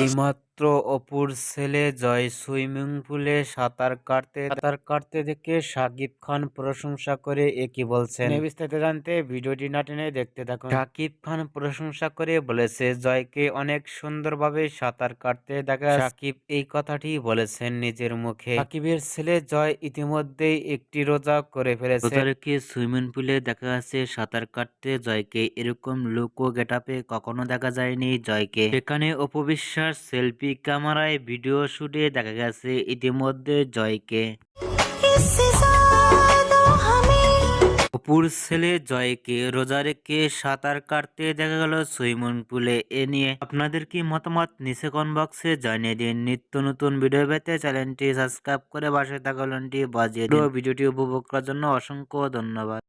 এইমাত্র অপুর ছেলে জয় সুইমিং পুলে সাঁতার কাটতে দেখে শাকিব খান প্রশংসা করে কি বলছেন বিস্তারিত জানতে ভিডিওটি না টেনে দেখতে থাকুন। শাকিব খান প্রশংসা করে বলেছে জয়কে অনেক সুন্দরভাবে সাঁতার কাটতে দেখা। শাকিব এই কথাটি বলেছেন নিজের মুখে। শাকিবের ছেলে জয় ইতিমধ্যেই একটি রোজা করে ফেলেছে। রোজা রেখে সুইমিং পুলে দেখা যাচ্ছে সাঁতার কাটতে জয়কে। এরকম লুক ও গেটআপে কখনো দেখা যায়নি জয়কে। সেখানে অপু বিশ্বাস সেলফি ক্যামেরায় ভিডিও শুটে দেখা গেছে ইতিমধ্যে জয়কে। অপুর ছেলে জয়কে রোজা রেখে সাঁতার কাটতে দেখা গেল সুইমিং পুলে। এ নিয়ে আপনাদের কি মতামত নিচে কমেন্ট বক্সে জানিয়ে দিন। নিত্য নতুন ভিডিও পেতে চ্যানেলটি সাবস্ক্রাইব করে পাশে থাকা ঘন্টি বাজিয়ে দিন। ভিডিওটি উপভোগ করার জন্য অসংখ্য ধন্যবাদ।